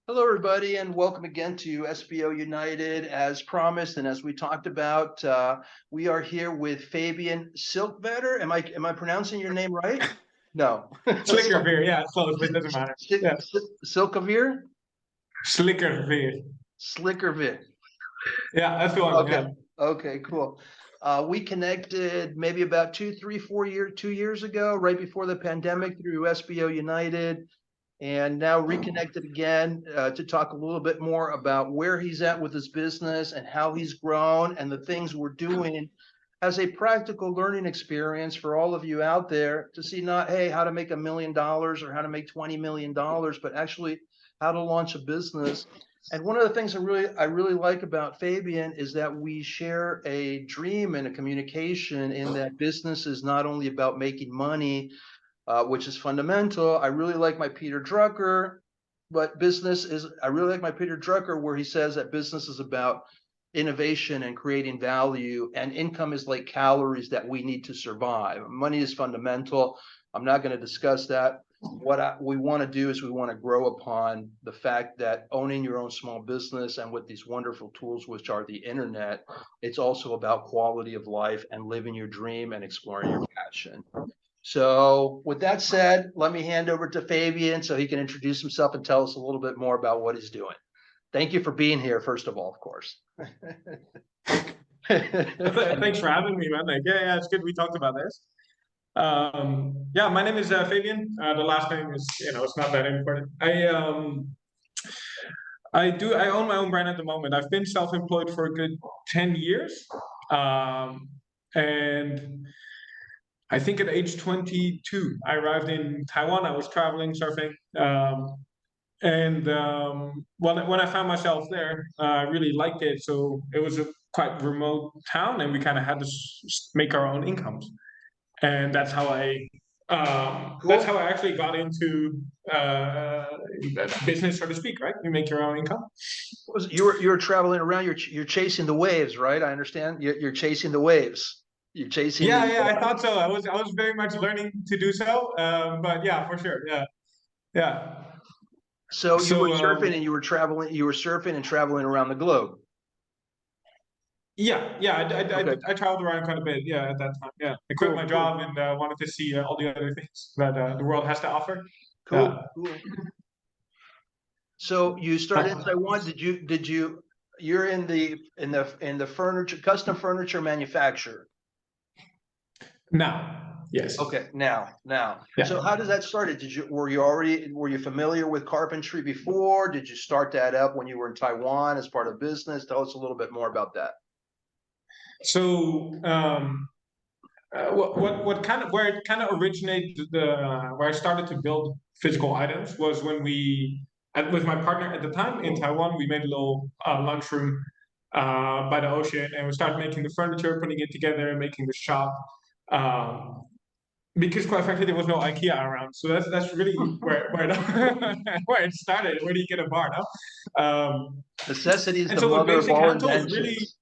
Hello, everybody, and welcome again to SBO United. As promised, and as we talked about, we are here with Fabian Silkvetter. Am I pronouncing your name right? No, Slicker beer, yeah, it's close, but it doesn't matter. Yeah, Silkavir, slicker beer. Slickervit. Yeah, that's the one. Okay, Yeah. okay, cool. We connected maybe about 2 years ago, right before the pandemic, through SBO United. And now reconnected again to talk a little bit more about where he's at with his business and how he's grown and the things we're doing as a practical learning experience for all of you out there to see not, hey, how to make $1 million or how to make $20 million, but actually how to launch a business. And one of the things I really like about Fabian is that we share a dream and a communication in that business is not only about making money, which is fundamental. I really like my Peter Drucker, but I really like my Peter Drucker, where he says that business is about innovation and creating value, and income is like calories that we need to survive. Money is fundamental. I'm not going to discuss that. What we want to do is we want to grow upon the fact that owning your own small business and with these wonderful tools, which are the internet, it's also about quality of life and living your dream and exploring your passion. So with that said, let me hand over to Fabian so he can introduce himself and tell us a little bit more about what he's doing. Thank you for being here, first of all, of course. Thanks for having me, man. Like, yeah, it's good we talked about this. Yeah, my name is Fabian. The last name is, it's not that important. I own my own brand at the moment. I've been self-employed for a good 10 years. And I think at age 22, I arrived in Taiwan. I was traveling, surfing. When I found myself there, I really liked it. So it was a quite remote town, and we kind of had to make our own incomes. And that's how I actually got into business, so to speak. Right? You make your own income. You were traveling around. You're chasing the waves, right? I understand. You're chasing the waves. You're chasing Yeah, the. yeah, I thought so. I was very much learning to do so. But yeah, for sure. Yeah, yeah. So you were So surfing and you were traveling. You were surfing and traveling around the globe. yeah, yeah, Okay, I traveled around quite a bit. Yeah, at that time. Yeah, I quit cool, my cool, job and wanted to see all the other things that the world has to offer. cool, Yeah. cool. So you started in Uh, Taiwan. Did you? You're in the furniture, custom furniture manufacturer. Now, yes. Okay, now. So Yeah. how does that started? Were you familiar with carpentry before? Did you start that up when you were in Taiwan as part of business? Tell us a little bit more about that. So what kind of where it kind of originated where I started to build physical items was when with my partner at the time in Taiwan, we made a little lunchroom by the ocean, and we started making the furniture, putting it together, making the shop. Um, because quite frankly, there was no IKEA around, so that's really where where it started. Where do you get a bar? No? Necessity is And the so with mother of basic all hand tools, really, inventions.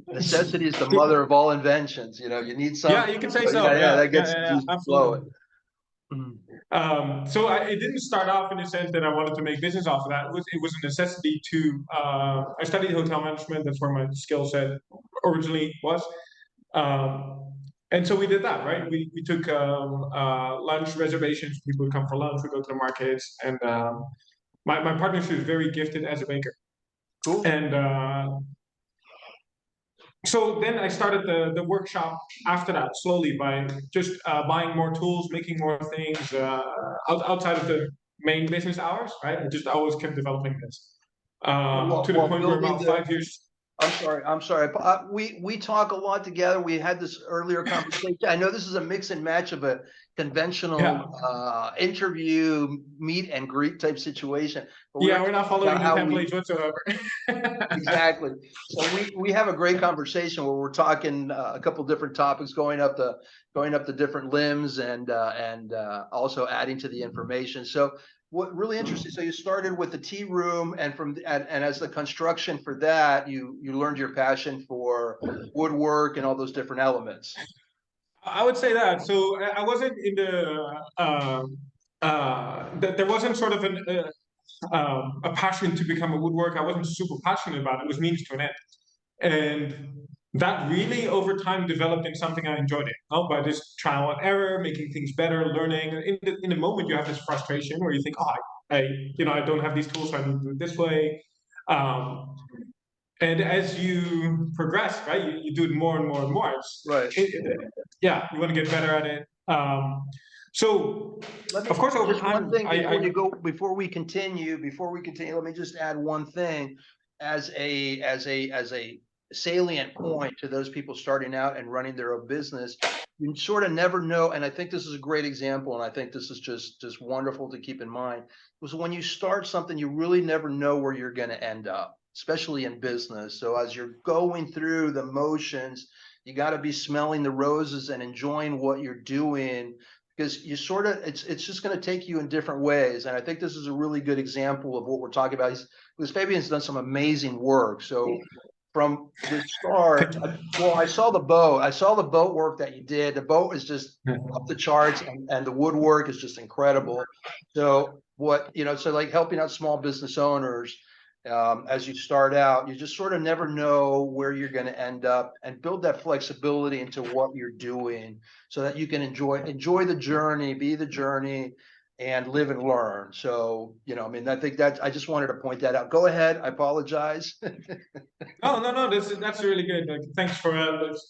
Necessity is the mother of all inventions. You need yeah, something. you can say So yeah, so. yeah, Yeah, that yeah, gets yeah, the yeah, juice absolutely. flowing. Mhm. It didn't start off in the sense that I wanted to make business off of that. It was a necessity to. I studied hotel management. That's where my skill set originally was. Um, and so we did that, right? We took lunch reservations. People would come for lunch. We go to the markets, and my partner, she was very gifted as a baker, Cool. and so then I started the workshop after that slowly by just buying more tools, making more things outside of the main business hours, right? I just always kept developing this to the While point where building about the 5 years. I'm sorry. We talk a lot together. We had this earlier conversation. I know this is a mix and match of a conventional Yeah, interview, meet and greet type situation, but we were yeah, we're not talking following about the how we templates whatsoever. exactly. So we have a great conversation where we're talking a couple different topics, going up the different limbs and also adding to the information. So what really interesting. So you started with the tea room, and as the construction for that, you learned your passion for woodwork and all those different elements. I would say that. So I wasn't in there wasn't sort of a passion to become a woodworker. I wasn't super passionate about it. It was means to an end. And that really over time developed in something I enjoyed it. Oh, by this trial and error, making things better, learning. In the moment, you have this frustration where you think, oh, I don't have these tools, so I need to do it this way. Um, and as you progress, right, you do it more and more and more. Right. Yeah, you want to get better at it. So, Let of me course, over just one time, thing before you go, before we continue, let me just add one thing as a salient point to those people starting out and running their own business. You sort of never know, and I think this is a great example, and I think this is just wonderful to keep in mind. Was when you start something, you really never know where you're going to end up, especially in business. So as you're going through the motions, you got to be smelling the roses and enjoying what you're doing, because you sort of it's just going to take you in different ways. And I think this is a really good example of what we're talking about. Because Fabian's done some amazing work. So from the start, well, I saw the boat work that you did. The boat is just up the charts, and the woodwork is just incredible. So what, so like helping out small business owners, as you start out, you just sort of never know where you're going to end up, and build that flexibility into what you're doing so that you can enjoy the journey, be the journey, and live and learn. So, I mean, I think that I just wanted to point that out. Go ahead. I apologize. no. That's really good. Like, thanks for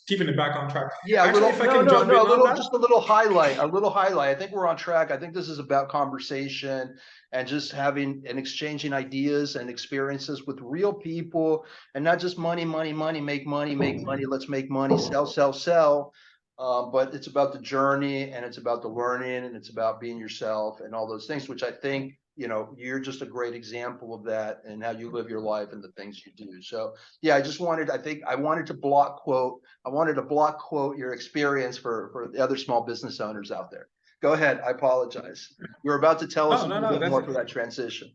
keeping it back on track. Yeah, a Actually, little, if I no, can no, jump no, in on that. just a little highlight, I think we're on track. I think this is about conversation and just having and exchanging ideas and experiences with real people, and not just money, money, money, make money, make money. Let's make money, sell, sell, sell. But it's about the journey, and it's about the learning, and it's about being yourself and all those things, which I think, you're just a great example of that, and how you live your life and the things you do. So yeah, I wanted to block quote your experience for the other small business owners out there. Go ahead. I apologize. You're about to tell us Oh a no, little no, bit that's more for that transition.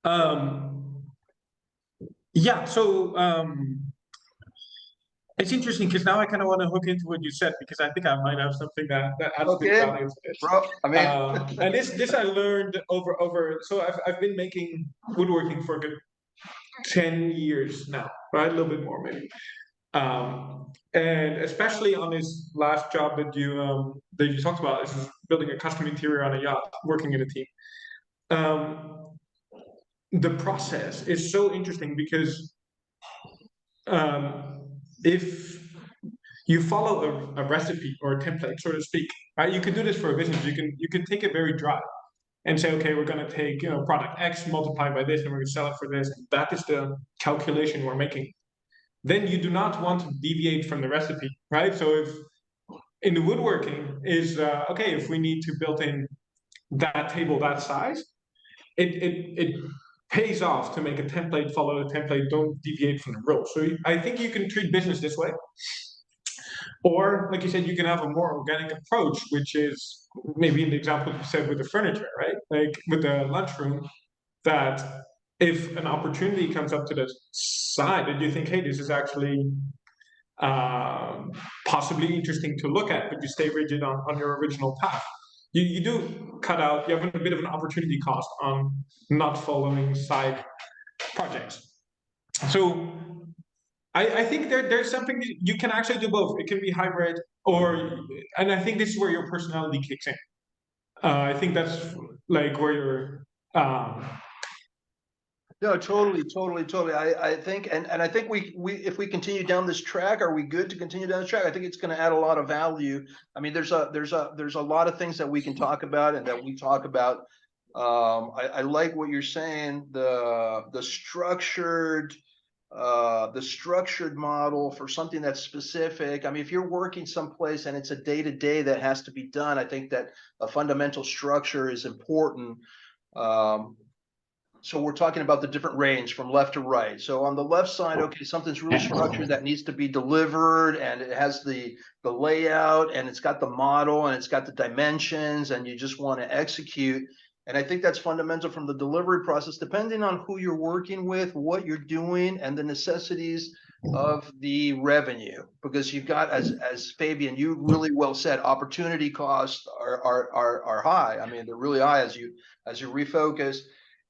um, yeah. So it's interesting because now I kind of want to hook into what you said, because I think I might have something that adds good Okay, value to this. bro. I mean, And this I learned over. So I've been making woodworking for a good 10 years now, right? A little bit more maybe. And especially on this last job that you talked about, is building a custom interior on a yacht, working in a team. Um, the process is so interesting because if you follow a recipe or a template, so to speak, right? You can do this for a business. You can take it very dry and say, okay, we're going to take product X, multiply by this, and we're going to sell it for this. That is the calculation we're making. Then you do not want to deviate from the recipe, right? So if in the woodworking is okay, if we need to build in that table that size, it pays off to make a template, follow the template, don't deviate from the rules. So I think you can treat business this way. Or, like you said, you can have a more organic approach, which is maybe in the example you said with the furniture, right? Like with the lunchroom, that if an opportunity comes up to the side and you think, hey, this is actually possibly interesting to look at, but you stay rigid on your original path, you do cut out, you have a bit of an opportunity cost on not following side projects. So I think there's something you can actually do both. It can be hybrid, and I think this is where your personality kicks in. I think that's like where you're. no, totally, totally, totally. I think, and I think if we continue down this track, are we good to continue down this track? I think it's going to add a lot of value. I mean, there's a lot of things that we can talk about and that we talk about. I like what you're saying. The structured model for something that's specific. I mean, if you're working someplace and it's a day-to-day that has to be done, I think that a fundamental structure is important. So we're talking about the different range from left to right. So on the left side, okay, something's really structured that needs to be delivered, and it has the layout, and it's got the model, and it's got the dimensions, and you just want to execute. And I think that's fundamental from the delivery process, depending on who you're working with, what you're doing, and the necessities of the revenue, because you've got, as Fabian, you really well said, opportunity costs are high. I mean, they're really high as you refocus.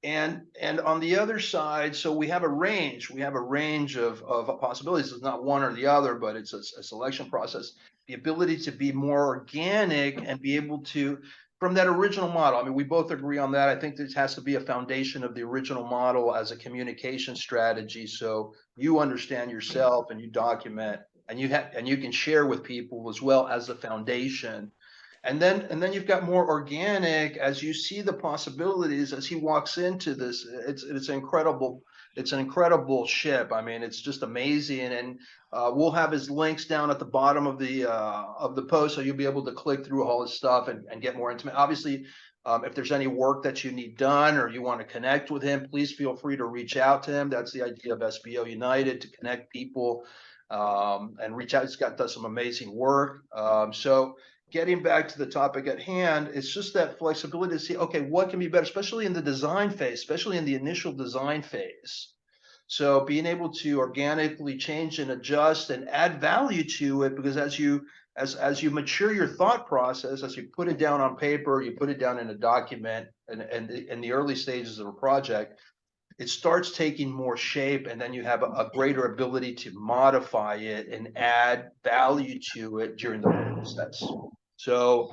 And on the other side, so we have a range. We have a range of possibilities. It's not one or the other, but it's a selection process. The ability to be more organic and be able to, from that original model. I mean, we both agree on that. I think there has to be a foundation of the original model as a communication strategy. So you understand yourself and you document and you can share with people as well as the foundation. And then you've got more organic as you see the possibilities as he walks into this. It's incredible. It's an incredible ship. I mean, it's just amazing. And we'll have his links down at the bottom of the post, so you'll be able to click through all his stuff and get more intimate. Obviously, if there's any work that you need done or you want to connect with him, please feel free to reach out to him. That's the idea of SBO United, to connect people and reach out. He's does some amazing work. So getting back to the topic at hand, it's just that flexibility to see, okay, what can be better, especially in the design phase, especially in the initial design phase. So being able to organically change and adjust and add value to it, because as you mature your thought process, as you put it down on paper, you put it down in a document, and in the early stages of a project, it starts taking more shape, and then you have a greater ability to modify it and add value to it during the process. So,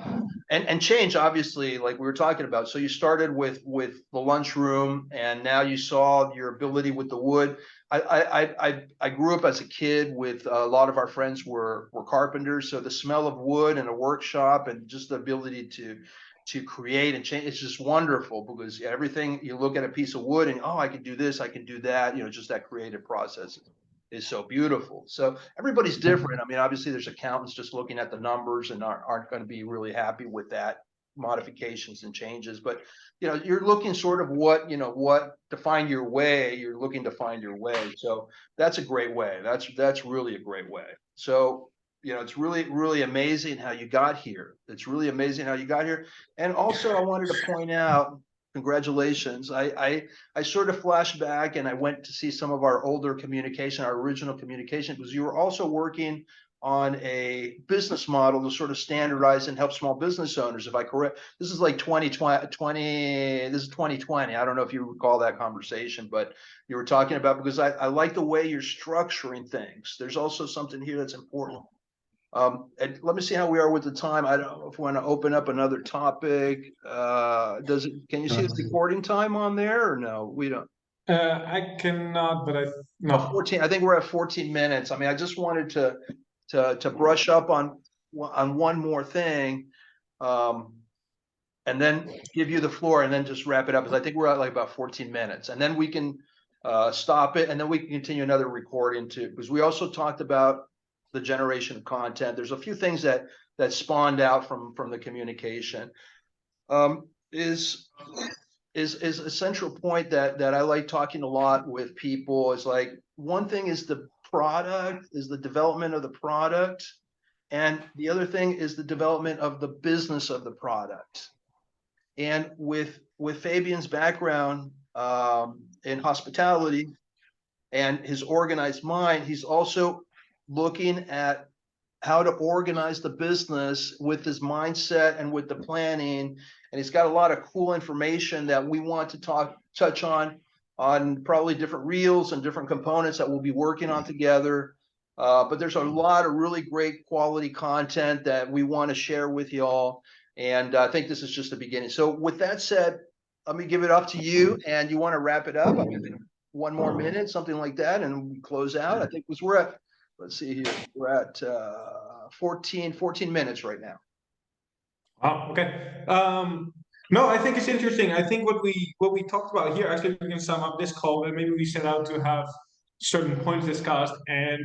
and change, obviously, like we were talking about. So you started with the lunchroom, and now you saw your ability with the wood. I grew up as a kid with a lot of our friends were carpenters, so the smell of wood in a workshop and just the ability to create and change, it's just wonderful, because everything, you look at a piece of wood and, oh, I can do this, I can do that, just that creative process is so beautiful. So everybody's different. I mean, obviously there's accountants just looking at the numbers and aren't going to be really happy with that modifications and changes, but you're looking sort of what to find your way. You're looking to find your way. So that's a great way. That's really a great way. So it's really amazing how you got here. It's really amazing how you got here. And also I wanted to point out, congratulations. I sort of flashed back and I went to see some of our older communication, our original communication, because you were also working on a business model to sort of standardize and help small business owners. If I correct, this is like 2020, this is 2020. I don't know if you recall that conversation, but you were talking about, because I like the way you're structuring things. There's also something here that's important. And let me see how we are with the time. I don't know if we want to open up another topic. Can you see the recording time on there, or no? We don't. I cannot, but no. 14. I think we're at 14 minutes. I mean, I just wanted to brush up on one more thing, and then give you the floor, and then just wrap it up, because I think we're at like about 14 minutes, and then we can stop it, and then we can continue another recording too, because we also talked about the generation of content. There's a few things that spawned out from the communication. Is a central point that I like talking a lot with people, is like, one thing is the product, is the development of the product, and the other thing is the development of the business of the product. And with Fabian's background in hospitality and his organized mind, he's also looking at how to organize the business with his mindset and with the planning. And he's got a lot of cool information that we want to touch on probably different reels and different components that we'll be working on together. But there's a lot of really great quality content that we want to share with y'all. And I think this is just the beginning. So with that said, let me give it up to you. And you want to wrap it up? I mean, one more minute, something like that, and we close out. I think we're at, let's see here, we're at 14 minutes right now. Wow. Okay. No, I think it's interesting. I think what we talked about here, actually, we can sum up this call, and maybe we set out to have certain points discussed, and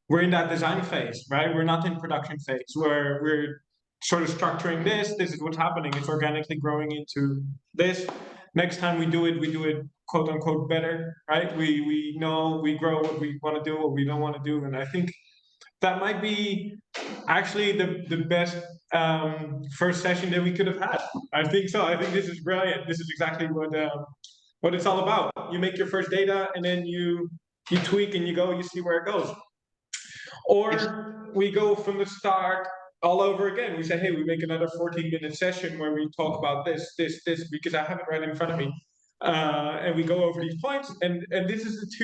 we're in that design phase, right? We're not in production phase, where we're sort of structuring this. This is what's happening. It's organically growing into this. Next time we do it quote unquote better, right? We know we grow what we want to do, what we don't want to do, and I think that might be actually the best first session that we could have had. I think so. I think this is brilliant. This is exactly what it's all about. You make your first data, and then you tweak and you go, you see where it goes. Or we go from the start all over again. We say, hey, we make another 14-minute session where we talk about this, because I have it right in front of me. And we go over these points. And this is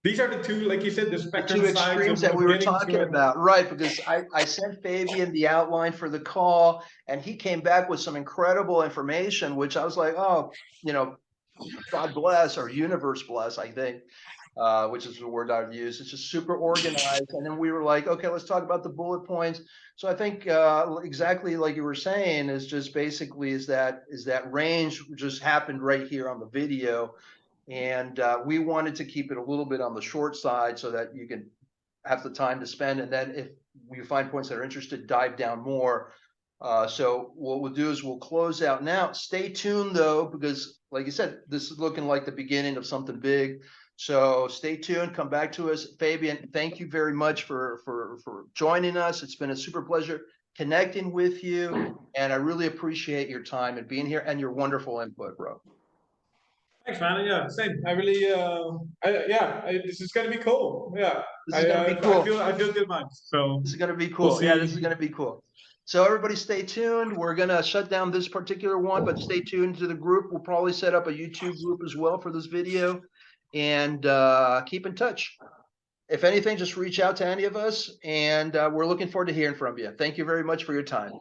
these are the two, like you said, the The spectrum two sides extremes that of we were getting to talking it. about, right? Because I sent Fabian the outline for the call, and he came back with some incredible information, which I was like, oh, God bless, or universe bless, I think, which is the word I've used. It's just super organized. And then we were like, okay, let's talk about the bullet points. So I think exactly like you were saying is just basically is that range just happened right here on the video. And we wanted to keep it a little bit on the short side so that you can have the time to spend. And then if we find points that are interested, dive down more. So what we'll do is we'll close out now. Stay tuned though, because like you said, this is looking like the beginning of something big. So stay tuned, come back to us. Fabian, thank you very much for joining us. It's been a super pleasure connecting with you. And I really appreciate your time and being here and your wonderful input, bro. Thanks, man. Yeah, same. I really, this is gonna be cool. Yeah, This is gonna be cool. I feel good vibes. So This is gonna be we'll cool. Yeah, this is see. gonna be cool. So everybody stay tuned. We're gonna shut down this particular one, but stay tuned to the group. We'll probably set up a YouTube group as well for this video, and keep in touch. If anything, just reach out to any of us, and we're looking forward to hearing from you. Thank you very much for your time.